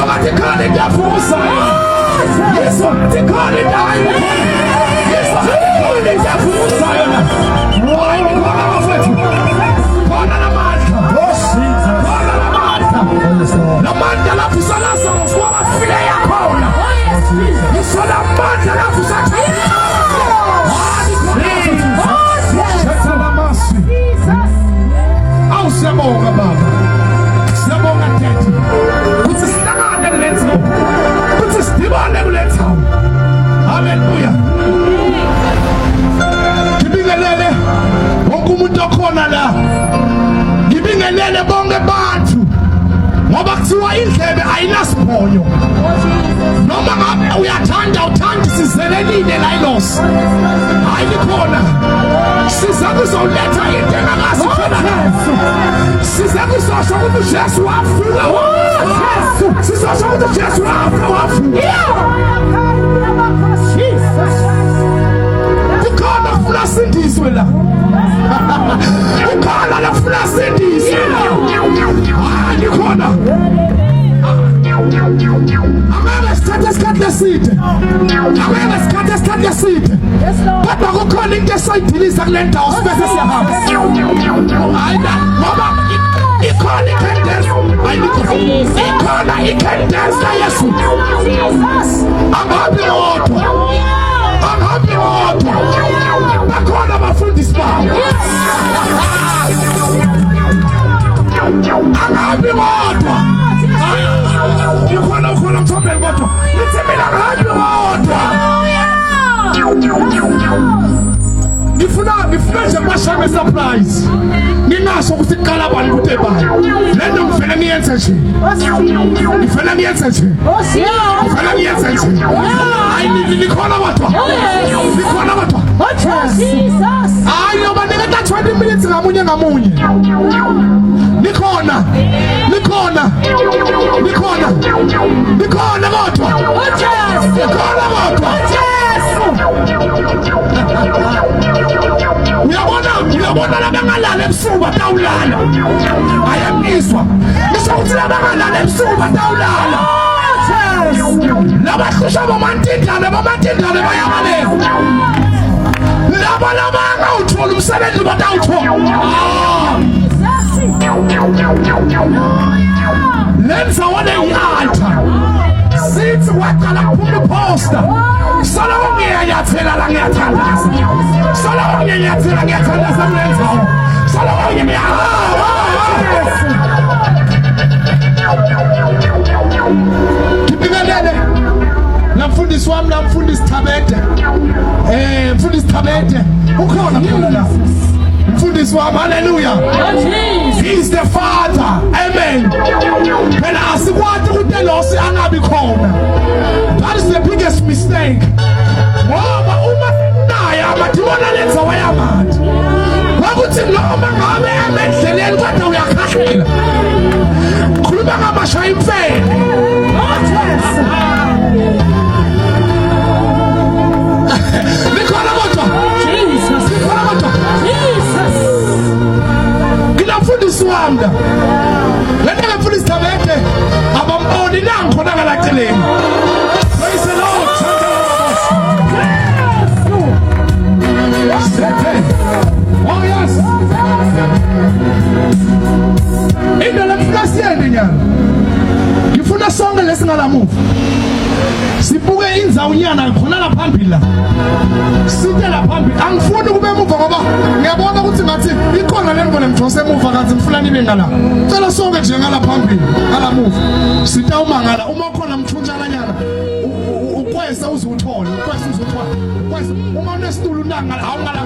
what they call it, Zion. This what they call it, Diamond. This what they call it, Zion. Why we call our foot? Call on the man. Call on the man. The man that loves us all so much. What a fire call. You saw that man that loves us all. Siyabonga baba, siyabonga tete, kuthi sihlangane kuletho, kuthi sidibane kuletho. Hallelujah. Ngibingelele wonke umuntu okhona la. Ngibingelele bonke abantu. Ngoba kuthiwa indlebe ayinasibonyo. Noma ngabe uyathanda uthanda sizelelile la ilosi. Hayi likhona. Siza kuzoletha into engakazi khona. Siza kuzosho ukuthi Jesu wavuka. Sizosho ukuthi Jesu wavuka. Ukhona ufuna sindiswe la. Ukhona la ufuna sindiswe la. Hayi likhona. Amanga sikhathe leside. Amanga sikhathe leside. Kodwa kukhona into esayidiliza kule ndawo sibese siyahamba. Ayina ngoba ikhona ikhendesi. Ikhona ikhendesi Yesu. Angabi wodwa. Angabi wodwa. Bakhona abafundisi babo. Angabi wodwa. Ukhona mthombe kodwa nithembela ngabi wodwa. Ngifuna nje mashame surprise. Ngingasho ukuthi iqala bani kude bani. Lento ngifela ngiyenze nje. Ngifela ngiyenze nje. Ngifela ngiyenze nje. Hayi nikhona kodwa. Nikhona kodwa. Jesus. Hayi yoba nika 20 minutes ngamunye. Nikhona. Nikhona kodwa. Nikhona kodwa. Uyabona labangalala ebusuku batawulala. Ayamizwa. Ngisho labangalala ebusuku batawulala. Labahlusha bomantindane bayabaleka. Laba angawuthola umsebenzi batawuthola. Lenza wale i-altar. Sithi waqala kuphuma iposta. Solo ngiyayathela la ngiyathandaza. Solo ngiyathandaza lenza. Solo ngiyabingelele. Namfundisi wami namfundisi Thabete. Mfundisi Thabete. Ukhona khona la. Mfundisi wami, hallelujah. He is the Father. Amen. Phela asikwati ukuthi elosi angabi khona. That is the biggest mistake. Ngoba uma naye amadimona lenza wayamanje. Wakuthi noma ngabe emendleleni kodwa uyakhahlela. Khuluma ngamasha imfene. Nikhona kodwa. Jesus. Nikhona kodwa. Jesus. Ngilafundisi wami la. Lento ngifundisi Thabete abamboni nangikhona ngalaceleni. Praise the Lord. Oh yes. Indlela mflasiyeni nyana. Ngifuna sonke lesingalamuva. Sibuke indzawo khona la phambili la. Sithe la phambili. Angifuni kube emuva ngoba ngiyabona ukuthi ngathi ikhona lengibone ngijose emuva kanti ngifuna nibe ngala. Cela sonke nje ngala phambili, ngala muva. Sitawumangala uma khona mthunjana nyana. Ukwesa uzuthola, ukwesa uzuthola. Kwesa uma unesitulu nangala awungala